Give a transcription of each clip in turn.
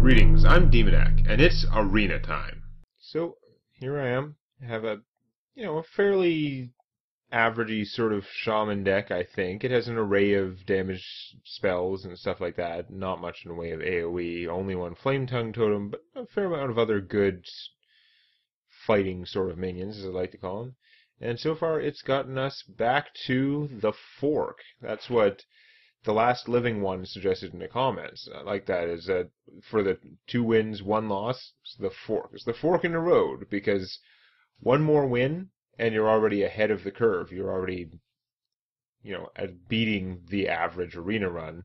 Greetings, I'm Demonac, and it's arena time. So, here I am. I have a fairly averagey sort of Shaman deck, I think. It has an array of damage spells and stuff like that. Not much in the way of AoE. Only one Flame Tongue Totem, but a fair amount of other good fighting sort of minions, as I like to call them. And so far, it's gotten us back to the fork. That's what the last living one suggested in the comments. I like that, is that for the 2 wins, 1 loss, it's the fork. It's the fork in the road, because one more win, and you're already ahead of the curve. You're already, at beating the average arena run.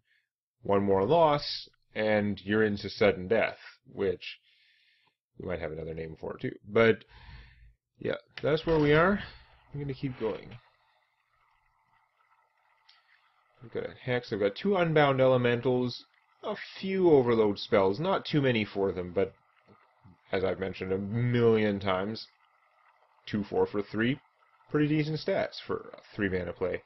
One more loss, and you're into sudden death, which we might have another name for it too. But, yeah, that's where we are. I'm going to keep going. I've got a Hex, I've got 2 Unbound Elementals, a few Overload spells, not too many for them, but as I've mentioned a million times, 2/4 for 3, pretty decent stats for 3 mana play.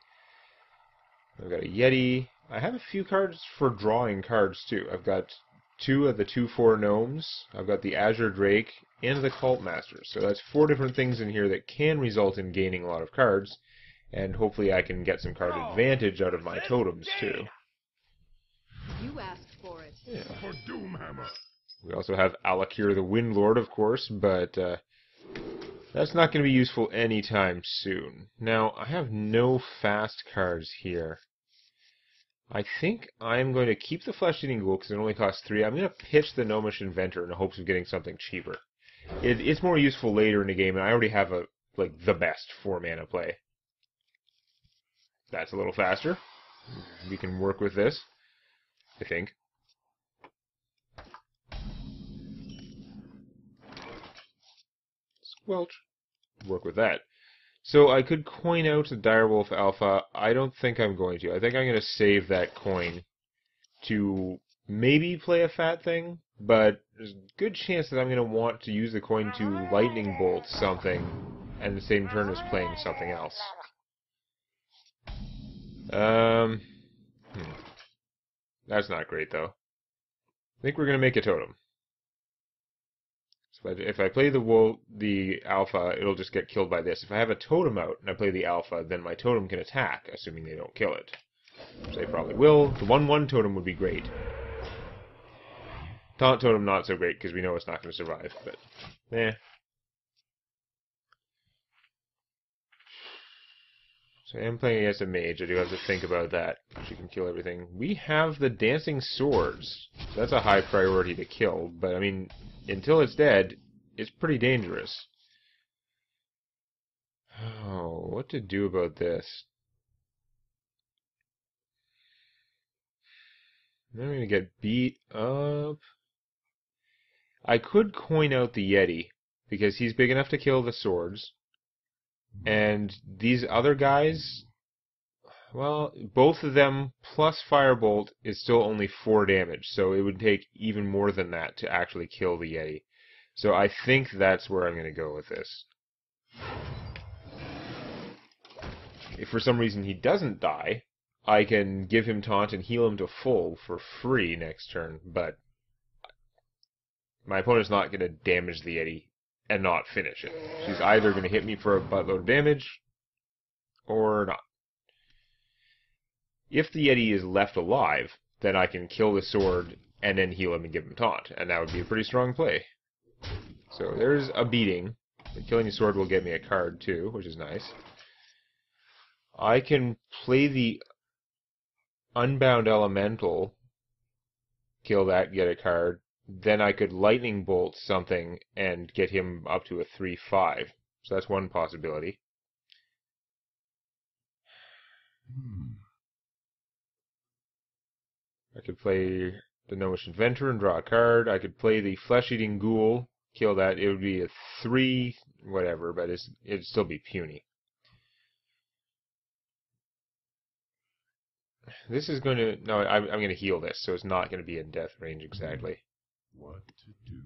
I've got a Yeti. I have a few cards for drawing cards too. I've got 2 of the 2/4 Gnomes, I've got the Azure Drake, and the Cult Master. So that's 4 different things in here that can result in gaining a lot of cards. And hopefully I can get some card advantage out of my totems, too. You asked for it. Yeah. For Doomhammer. We also have Alakir the Windlord, of course, but that's not going to be useful anytime soon. Now, I have no fast cards here. I think I'm going to keep the Flesh-Eating Ghoul because it only costs 3. I'm going to pitch the Gnomish Inventor in the hopes of getting something cheaper. It's more useful later in the game, and I already have the best 4-mana play. That's a little faster. We can work with this, I think. Squelch. Work with that. So I could coin out a Direwolf Alpha. I don't think I'm going to. I think I'm going to save that coin to maybe play a fat thing, but there's a good chance that I'm going to want to use the coin to Lightning Bolt something, and the same turn as playing something else. That's not great, though. I think we're going to make a totem. So if I play the alpha, it'll just get killed by this. If I have a totem out and I play the alpha, then my totem can attack, assuming they don't kill it. Which they probably will. The 1/1 totem would be great. Taunt totem not so great, because we know it's not going to survive, but So I am playing against a mage. I do have to think about that. She can kill everything. We have the Dancing Swords. So that's a high priority to kill. But, I mean, until it's dead, it's pretty dangerous. Oh, what to do about this? I'm going to get beat up. I could coin out the Yeti, because he's big enough to kill the swords. And these other guys, well, both of them plus Firebolt is still only 4 damage, so it would take even more than that to actually kill the Yeti. So I think that's where I'm going to go with this. If for some reason he doesn't die, I can give him taunt and heal him to full for free next turn, but my opponent's not going to damage the Yeti and not finish it. She's either going to hit me for a buttload of damage, or not. If the Yeti is left alive, then I can kill the sword and then heal him and give him taunt, and that would be a pretty strong play. So there's a beating. The killing the sword will get me a card too, which is nice. I can play the Unbound Elemental, kill that, get a card. Then I could Lightning Bolt something and get him up to a 3/5. So that's one possibility. I could play the Gnomish Inventor and draw a card. I could play the Flesh-Eating Ghoul, kill that. It would be a 3, whatever, but it'd still be puny. This is going to... No, I'm going to heal this, so it's not going to be in death range exactly. What to do?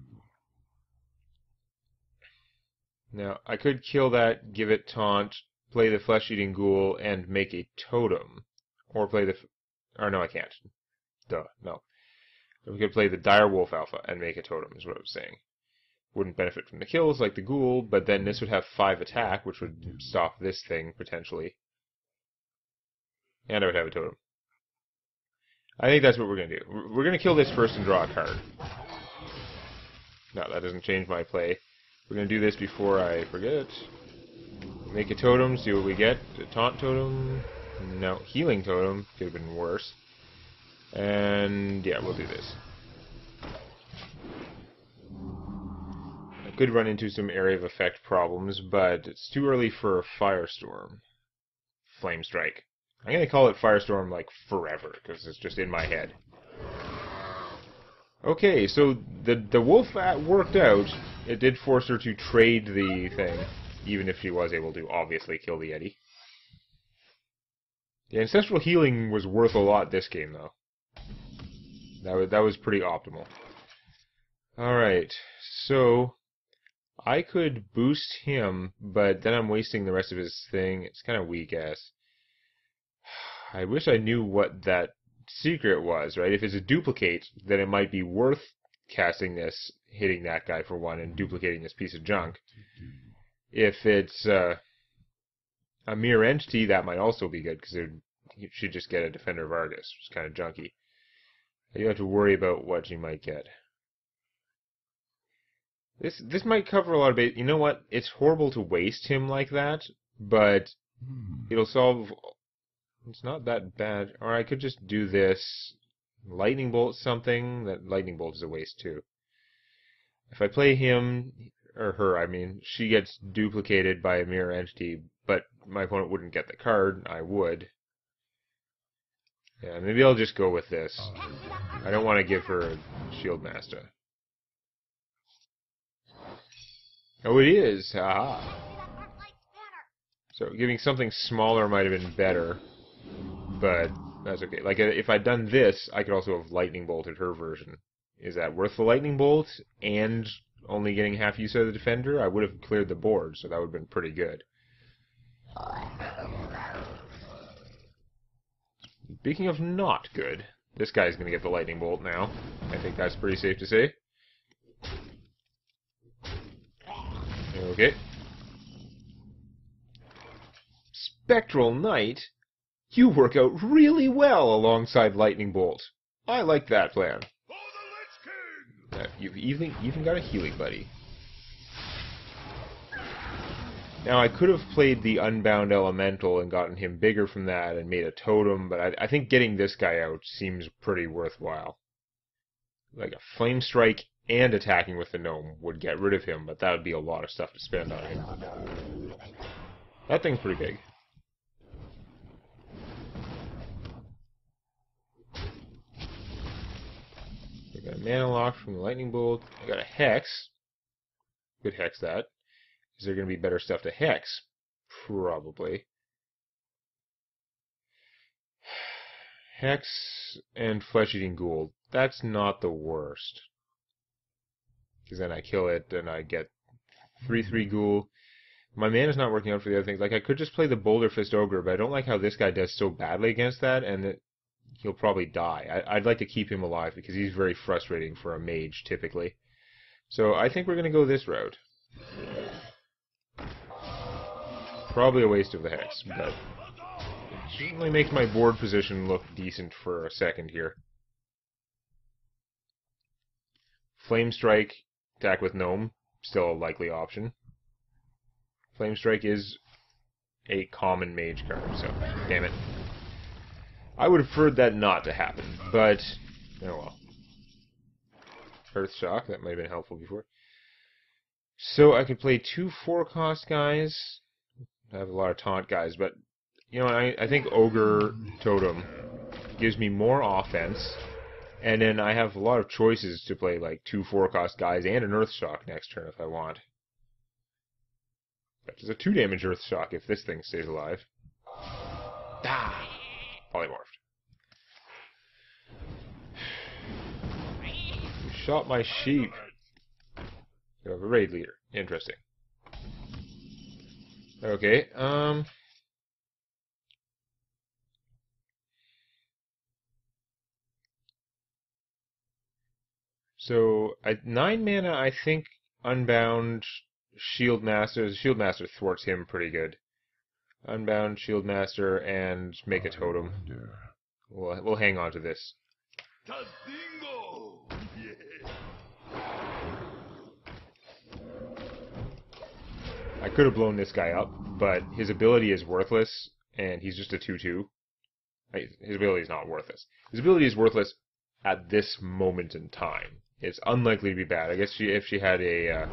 Now, I could kill that, give it taunt, play the Flesh-Eating Ghoul, and make a totem. Or play the... Or no, I can't. Duh, no. We could play the Dire Wolf Alpha and make a totem, is what I was saying. Wouldn't benefit from the kills like the Ghoul, but then this would have 5 attack, which would stop this thing, potentially. And I would have a totem. I think that's what we're going to do. We're going to kill this first and draw a card. No, that doesn't change my play. We're going to do this before I forget. Make a totem, see what we get. A taunt totem. No, healing totem. Could have been worse. And yeah, we'll do this. I could run into some area of effect problems, but it's too early for a Firestorm. Flame Strike. I'm going to call it Firestorm like forever, because it's just in my head. Okay, so the wolf worked out. It did force her to trade the thing, even if she was able to obviously kill the Yeti. The Ancestral Healing was worth a lot this game, though. That was pretty optimal. Alright, so I could boost him, but then I'm wasting the rest of his thing. It's kind of weak-ass. I wish I knew what that secret was, right? If it's a duplicate, then it might be worth casting this, hitting that guy for 1, and duplicating this piece of junk. If it's a mirror entity, that might also be good, because you should just get a Defender of Argus, which is kind of junky. You have to worry about what you might get. This might cover a lot of base. You know what? It's horrible to waste him like that, but it'll solve. It's not that bad. Or I could just do this. Lightning Bolt something. That Lightning Bolt is a waste too. If I play him, or her, I mean, she gets duplicated by a mirror entity, but my opponent wouldn't get the card. I would. Yeah, maybe I'll just go with this. I don't want to give her a Shield Master. Oh, it is! Aha! So giving something smaller might have been better, but that's okay. Like, if I'd done this, I could also have Lightning Bolted her version. Is that worth the Lightning Bolt and only getting half use of the Defender? I would have cleared the board, so that would have been pretty good. Speaking of not good, this guy's going to get the Lightning Bolt now. I think that's pretty safe to say. Okay. Spectral Knight? You work out really well alongside Lightning Bolt. I like that plan. You've even got a healing buddy. Now, I could have played the Unbound Elemental and gotten him bigger from that and made a totem, but I think getting this guy out seems pretty worthwhile. Like a Flame Strike and attacking with the Gnome would get rid of him, but that would be a lot of stuff to spend on him. That thing's pretty big. I got a Mana Lock from the Lightning Bolt. I got a Hex. Could Hex that. Is there going to be better stuff to Hex? Probably. Hex and Flesh-Eating Ghoul. That's not the worst. Because then I kill it and I get 3/3 Ghoul. My mana's not working out for the other things. Like, I could just play the Boulder Fist Ogre, but I don't like how this guy does so badly against that, and he'll probably die. I'd like to keep him alive because he's very frustrating for a mage, typically. So I think we're going to go this route. Probably a waste of the Hex, but it certainly makes my board position look decent for a second here. Flame Strike, attack with Gnome, still a likely option. Flame Strike is a common mage card, so damn it. I would have preferred that not to happen, but oh well. Earth Shock, that might have been helpful before. So I could play 2 4-cost guys. I have a lot of taunt guys, but you know, I think Ogre Totem gives me more offense, and then I have a lot of choices to play like 2 4-cost guys and an Earth Shock next turn if I want. That is a 2 damage Earth Shock if this thing stays alive. Ah! Polymorphed. You shot my sheep. You have a raid leader. Interesting. Okay, So at 9 mana, I think Unbound Shield Master. The Shield Master thwarts him pretty good. Unbound Shield Master and make a totem. We'll hang on to this. Tadingo! I could have blown this guy up, but his ability is worthless, and he's just a 2/2. His ability is not worthless. His ability is worthless at this moment in time. It's unlikely to be bad. I guess if she had a...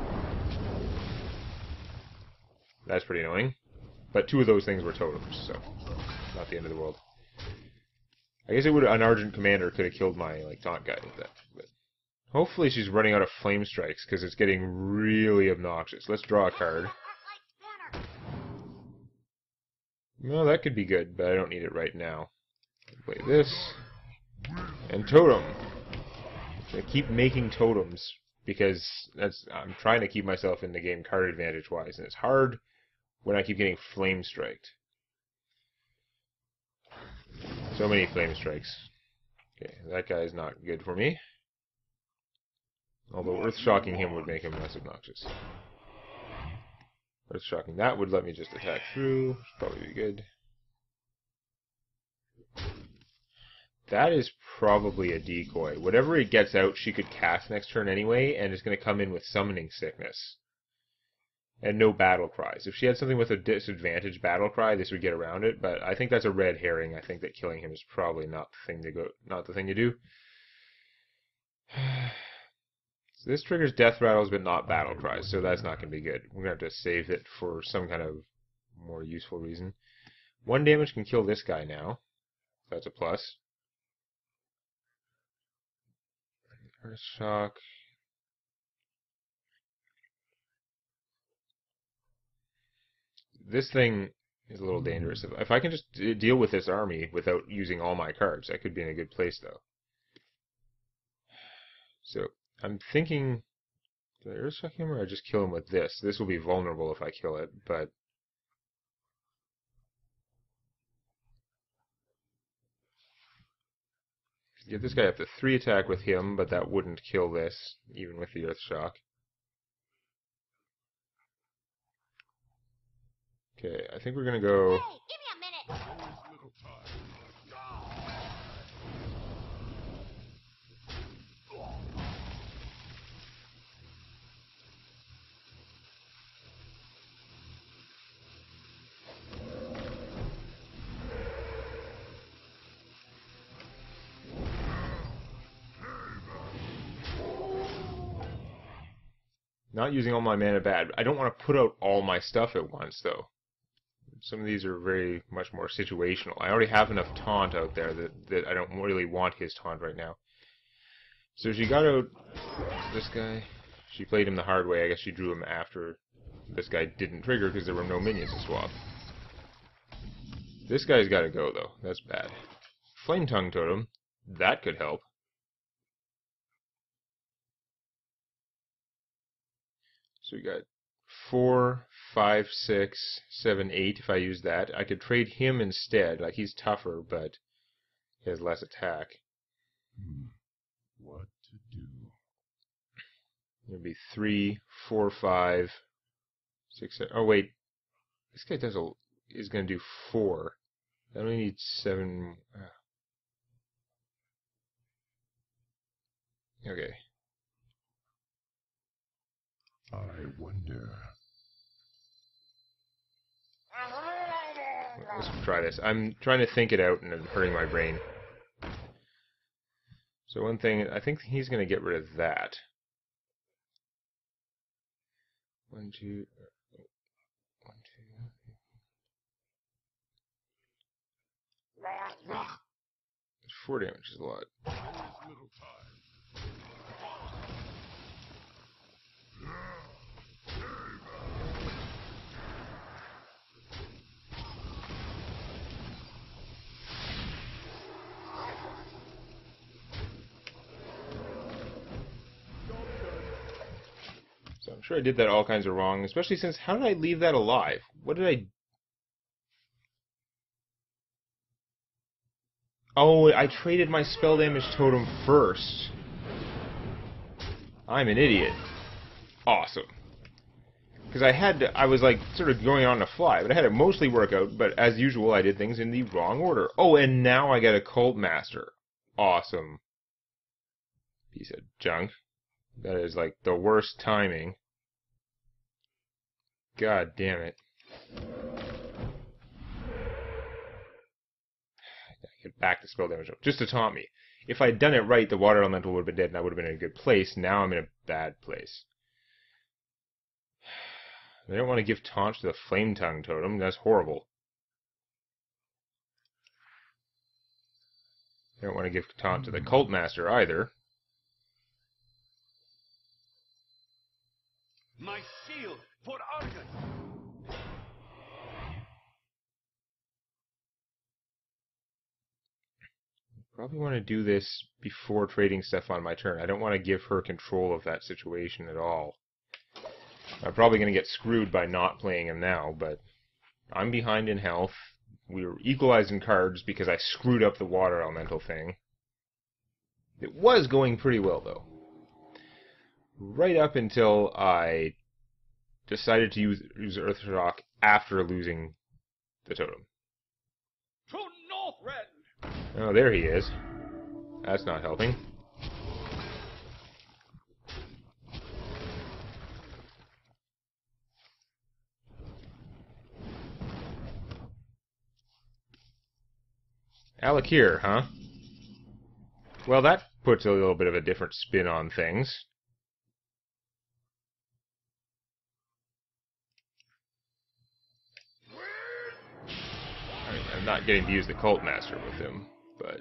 that's pretty annoying. But 2 of those things were totems, so not the end of the world. I guess an Argent Commander could have killed my taunt guy with that. But hopefully she's running out of Flame Strikes, because it's getting really obnoxious. Let's draw a card. Well, that could be good, but I don't need it right now. Play this. And Totem. I keep making totems, because I'm trying to keep myself in the game card advantage-wise, and it's hard when I keep getting Flame Striked. So many Flame Strikes. Okay, that guy's not good for me. Although Earth-Shocking him would make him less obnoxious. Earth-Shocking that would let me just attack through. Probably be good. That is probably a decoy. Whatever it gets out, she could cast next turn anyway, and it's going to come in with Summoning Sickness. And no Battle Cries. If she had something with a disadvantage Battle Cry, this would get around it, but I think that's a red herring. I think that killing him is probably not the thing to do. So this triggers Death Rattles, but not Battle Cries, so that's not going to be good. We're going to have to save it for some kind of more useful reason. 1 damage can kill this guy now. That's a plus. Earth Shock. This thing is a little dangerous. If I can just deal with this army without using all my cards, I could be in a good place, though. So, I'm thinking... do I Earthshock him, or I just kill him with this? This will be vulnerable if I kill it, but... get this guy up to 3 attack with him, but that wouldn't kill this, even with the Earthshock. Okay, I think we're gonna go... Hey, give me a minute! Not using all my mana bad. I don't want to put out all my stuff at once, though. Some of these are very much more situational. I already have enough taunt out there that I don't really want his taunt right now. So she got out this guy. She played him the hard way. I guess she drew him after this guy didn't trigger because there were no minions to swap. This guy's got to go, though. That's bad. Flame Tongue Totem. That could help. So we got 4, 5, 6, 7, 8. If I use that, I could trade him instead. Like, he's tougher, but he has less attack. What to do? It'd be 3, 4, 5, 6, 7. Oh wait, this guy is going to do 4. I only need 7. Okay. I wonder. Let's try this. I'm trying to think it out and it's hurting my brain. So one thing, I think he's going to get rid of that. 1, 2, 1, 2. 4 damage is a lot. Little time. So I'm sure I did that all kinds of wrong, especially since, how did I leave that alive? What did I... Oh, I traded my spell damage totem first. I'm an idiot. Awesome. Because I was like sort of going on the fly, but I had it mostly work out, but as usual I did things in the wrong order. Oh, and now I got a Cult Master. Awesome. Piece of junk. That is like the worst timing. God damn it. Get back to spell damage. Just to taunt me. If I'd done it right, the water elemental would have been dead and I would have been in a good place. Now I'm in a bad place. I don't want to give taunts to the Flame Tongue Totem. That's horrible. I don't want to give taunt to the Cult Master either. My shield for Argus! Probably want to do this before trading stuff on my turn. I don't want to give her control of that situation at all. I'm probably going to get screwed by not playing him now, but I'm behind in health. We were equalizing cards because I screwed up the water elemental thing. It was going pretty well, though. Right up until I decided to use Earth Shock after losing the totem. To Northrend! Oh, there he is. That's not helping. Alakir, huh? Well, that puts a little bit of a different spin on things. I mean, I'm not getting to use the Cult Master with him, but...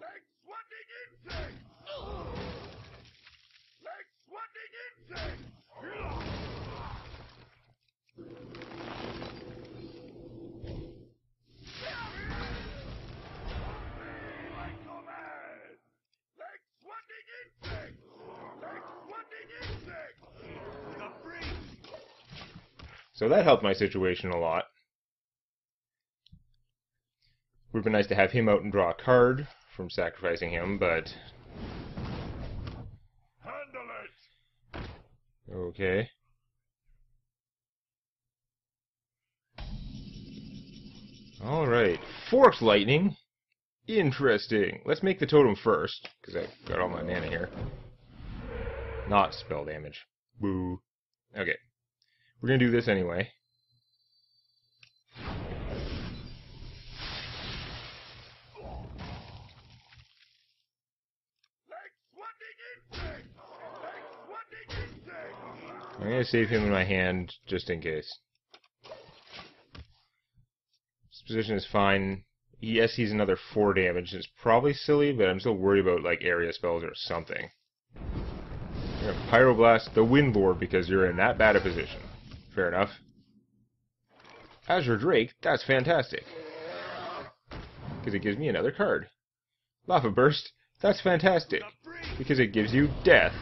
So that helped my situation a lot. Would have been nice to have him out and draw a card from sacrificing him, but... Handle it! Okay. Alright. Forked Lightning. Interesting. Let's make the totem first, because I've got all my mana here. Not spell damage. Boo. Okay. We're going to do this anyway. I'm going to save him in my hand, just in case. This position is fine. Yes, he's another 4 damage. It's probably silly, but I'm still worried about, like, area spells or something. You're going to Pyroblast the Windlord because you're in that bad a position. Fair enough. Azure Drake, that's fantastic. Because it gives me another card. Lava Burst, that's fantastic. Because it gives you death.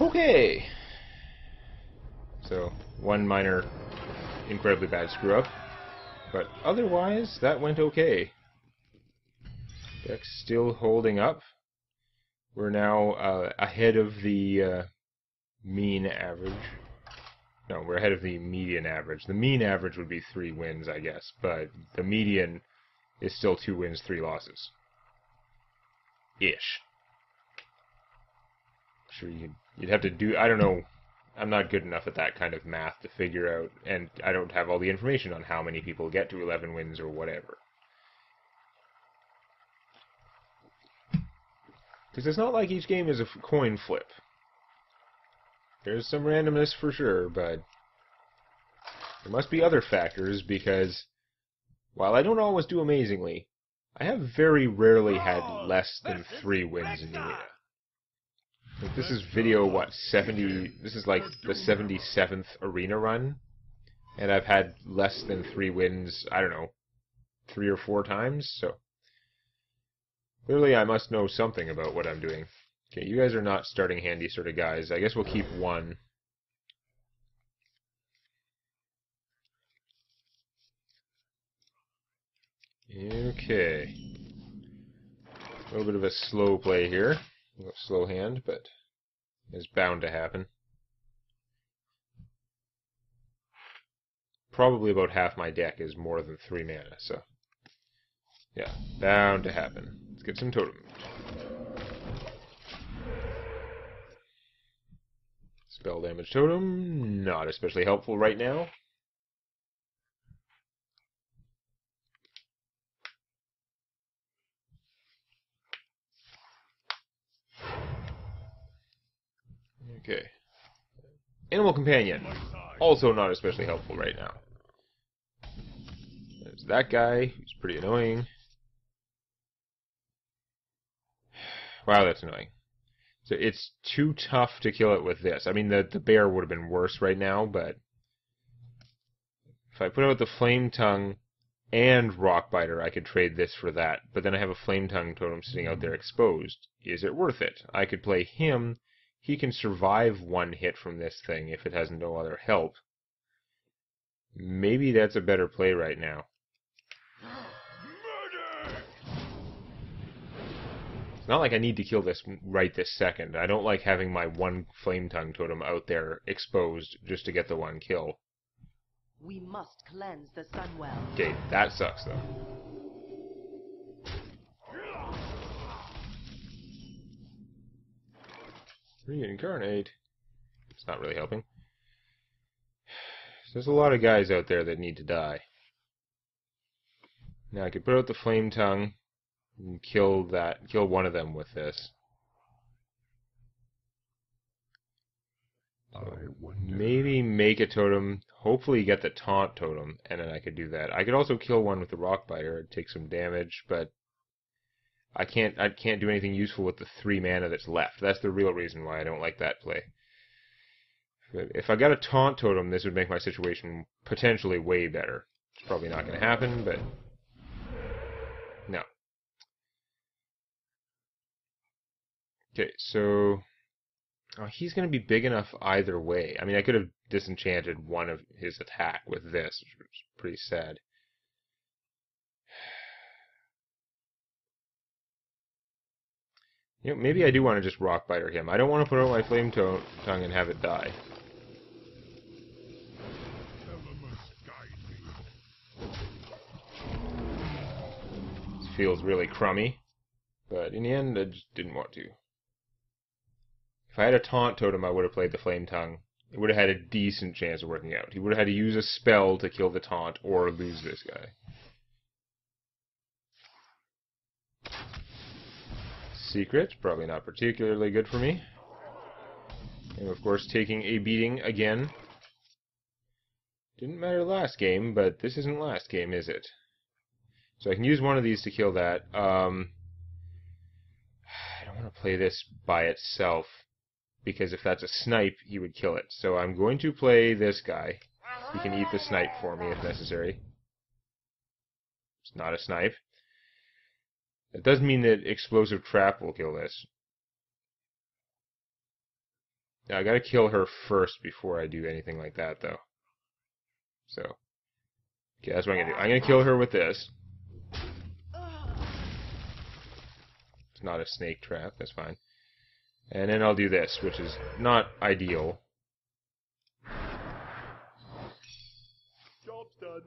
Okay. So, one minor, incredibly bad screw-up. But otherwise, that went okay. Deck's still holding up. We're now ahead of the mean average. No, we're ahead of the median average. The mean average would be 3 wins, I guess. But the median is still 2 wins, 3 losses. Ish. Sure, you'd have to do... I don't know. I'm not good enough at that kind of math to figure out, and I don't have all the information on how many people get to 11 wins or whatever. Because it's not like each game is a coin flip. There's some randomness for sure, but there must be other factors, because while I don't always do amazingly, I have very rarely had less than 3 wins in the arena. Like, this is video, what, 70... This is like the 77th arena run, and I've had less than 3 wins, I don't know, 3 or 4 times, so... Clearly I must know something about what I'm doing. Okay, you guys are not starting handy sort of guys. I guess we'll keep 1. Okay. A little bit of a slow play here. A slow hand, but it's bound to happen. Probably about half my deck is more than 3 mana, so yeah, bound to happen. Let's get some totem. Spell damage totem, not especially helpful right now. Okay. Animal Companion, also not especially helpful right now. There's that guy, who's pretty annoying. Wow, that's annoying. So it's too tough to kill it with this. I mean, the bear would have been worse right now, but if I put out the Flame Tongue and Rockbiter, I could trade this for that. But then I have a Flame Tongue totem sitting out there exposed. Is it worth it? I could play him. He can survive one hit from this thing if it has no other help. Maybe that's a better play right now. It's not like I need to kill this right this second. I don't like having my one Flame Tongue totem out there exposed just to get the one kill. We must cleanse the Sunwell. Okay, that sucks though. Reincarnate. It's not really helping. There's a lot of guys out there that need to die. Now I could put out the Flame Tongue and kill one of them with this. Maybe make a totem, hopefully get the taunt totem, and then I could do that. I could also kill one with the Rockbiter and take some damage, but I can't do anything useful with the 3 mana that's left. That's the real reason why I don't like that play. If I got a taunt totem, this would make my situation potentially way better. It's probably not going to happen, but no. Okay, so he's going to be big enough either way. I mean, I could have disenchanted one of his attack with this, which was pretty sad. You know, maybe I do want to just Rockbiter him. I don't want to put out my Flame Tongue and have it die. This feels really crummy, but in the end, I just didn't want to. If I had a Taunt Totem, I would have played the Flame Tongue. It would have had a decent chance of working out. He would have had to use a spell to kill the Taunt or lose this guy. Secret, probably not particularly good for me. And of course, taking a beating again. Didn't matter last game, but this isn't last game, is it? So I can use one of these to kill that. I don't want to play this by itself, because if that's a snipe, he would kill it. So I'm going to play this guy. He can eat the snipe for me if necessary. It's not a snipe. It does mean that Explosive Trap will kill this. Now, I gotta kill her first before I do anything like that, though. So, okay, that's what I'm gonna do. I'm gonna kill her with this. It's not a snake trap, that's fine. And then I'll do this, which is not ideal. Job's done.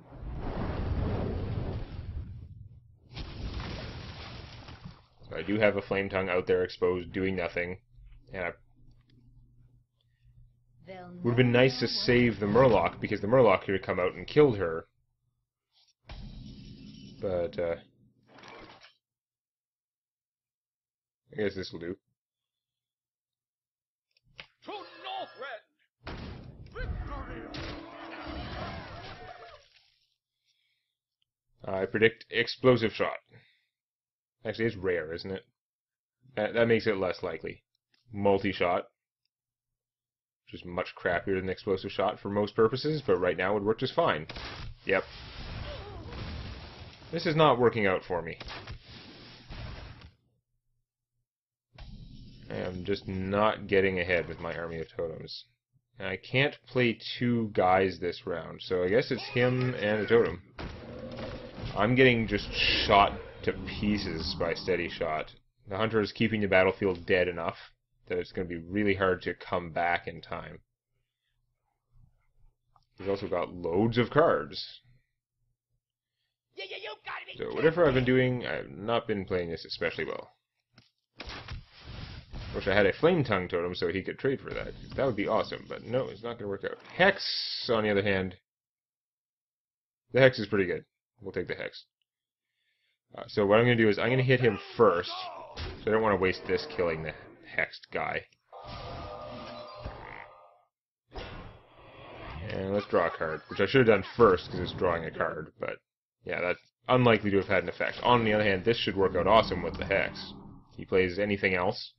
So I do have a Flame Tongue out there exposed, doing nothing. And it would have been nice to save the Murloc, because the Murloc could have come out and killed her. But, I guess this will do. To Northrend! Victory! I predict Explosive Shot. Actually, it's rare, isn't it? That makes it less likely. Multi-shot, which is much crappier than Explosive Shot for most purposes, but right now it would work just fine. Yep. This is not working out for me. I am just not getting ahead with my army of totems. And I can't play 2 guys this round, so I guess it's him and a totem. I'm getting just shot to pieces by Steady Shot. The hunter is keeping the battlefield dead enough that it's going to be really hard to come back in time. He's also got loads of cards. So whatever I've been doing, I've not been playing this especially well. Wish I had a flame tongue totem so he could trade for that. That would be awesome, but no, it's not going to work out. Hex, on the other hand, the Hex is pretty good. We'll take the Hex. So what I'm going to do is I'm going to hit him first, so I don't want to waste this killing the Hexed guy. And let's draw a card, which I should have done first because it's drawing a card, but yeah, that's unlikely to have had an effect. On the other hand, this should work out awesome with the Hex. He plays anything else,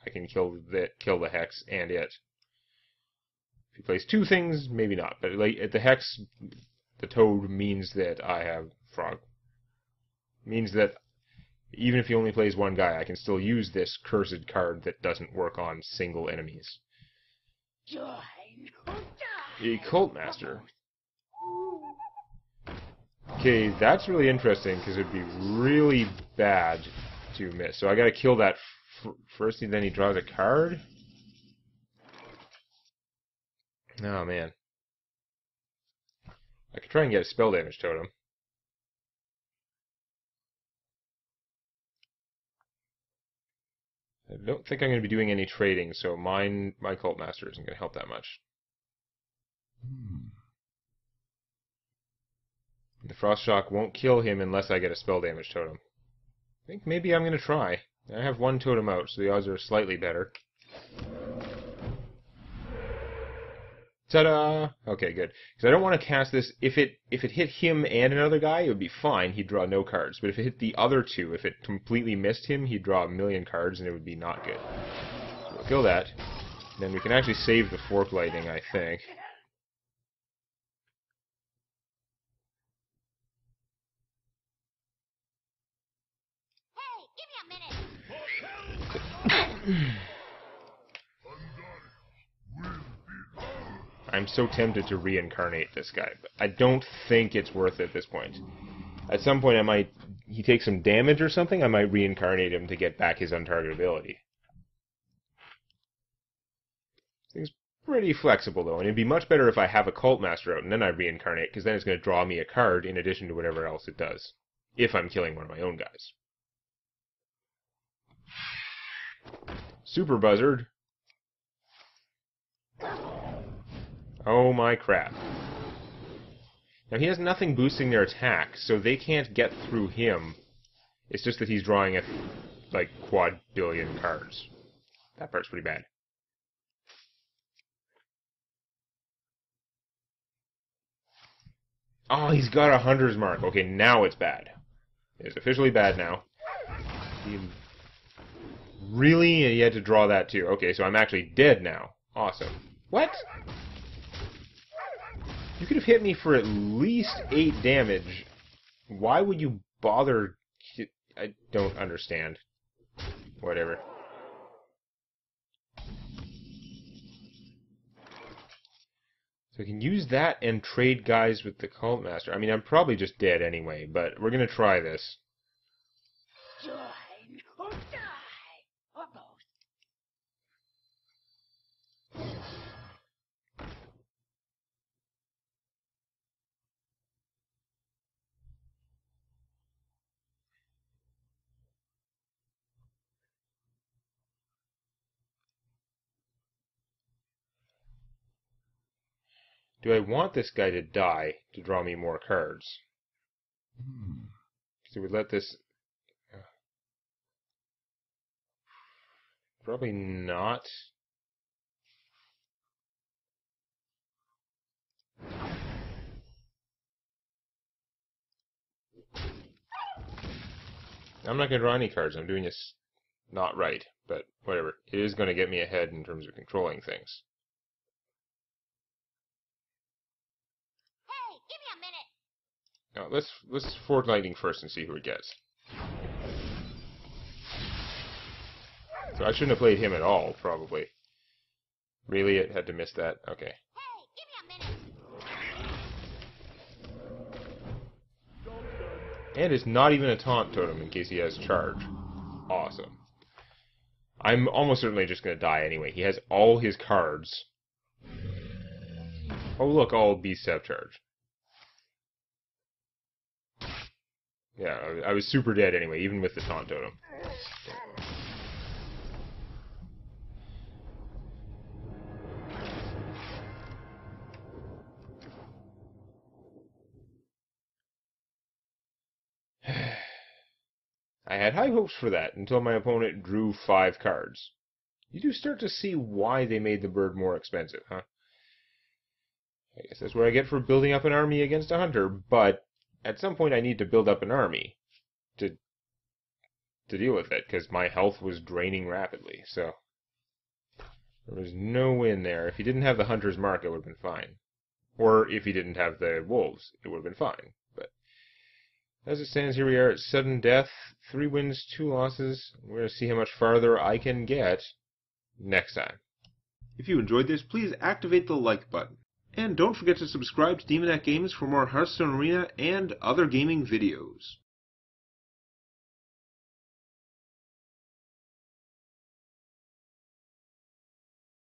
I can kill the Hex and it. If he plays two things, maybe not. But like, at the Hex, the Toad means that I have Frog. Means that even if he only plays one guy, I can still use this cursed card that doesn't work on single enemies. A Cult Master. Okay, that's really interesting because it'd be really bad to miss. So I gotta kill that first, and then he draws a card? Oh, man. I could try and get a spell damage totem. I don't think I'm going to be doing any trading, so my Cult Master isn't going to help that much. The Frost Shock won't kill him unless I get a spell damage totem. I think maybe I'm going to try. I have one totem out, so the odds are slightly better. Ta-da! Okay, good. Because I don't want to cast this. If it hit him and another guy, it would be fine. He'd draw no cards. But if it hit the other two, if it completely missed him, he'd draw a million cards, and it would be not good. So we'll kill that. Then we can actually save the Fork Lightning, I think. I'm so tempted to reincarnate this guy, but I don't think it's worth it at this point. At some point, he takes some damage or something, I might reincarnate him to get back his untargetability. Thing's pretty flexible, though, and it'd be much better if I have a Cult Master out and then I reincarnate, because then it's going to draw me a card in addition to whatever else it does, if I'm killing one of my own guys. Super Buzzard. Oh my crap. Now he has nothing boosting their attack, so they can't get through him. It's just that he's drawing like quadrillion cards. That part's pretty bad. Oh, he's got a Hunter's Mark. Okay, now it's bad. It's officially bad now. Really? He had to draw that too. Okay, so I'm actually dead now. Awesome. What? You could have hit me for at least 8 damage. Why would you bother? I don't understand. Whatever. So I can use that and trade guys with the Cult Master. I mean, I'm probably just dead anyway, but we're going to try this. Join or die, or both. Do I want this guy to die to draw me more cards? Because it would let this... Probably not. I'm not going to draw any cards. I'm doing this not right, but whatever. It is going to get me ahead in terms of controlling things. Hey, give me a minute. Now, let's Fork Lightning first and see who it gets. So I shouldn't have played him at all, probably. Really? It had to miss that? Okay. Hey, give me a minute. And it's not even a taunt totem in case he has charge. Awesome. I'm almost certainly just going to die anyway. He has all his cards. Oh, look, all beasts have charge. Yeah, I was super dead anyway, even with the taunt totem. I had high hopes for that until my opponent drew 5 cards. You do start to see why they made the bird more expensive, huh? I guess that's what I get for building up an army against a hunter, but at some point I need to build up an army to deal with it, because my health was draining rapidly, so there was no win there. If he didn't have the hunter's mark, it would have been fine. Or if he didn't have the wolves, it would have been fine. But as it stands, here we are at sudden death. 3 wins, 2 losses. We're going to see how much farther I can get next time. If you enjoyed this, please activate the like button. And don't forget to subscribe to Demonac Games for more Hearthstone Arena and other gaming videos.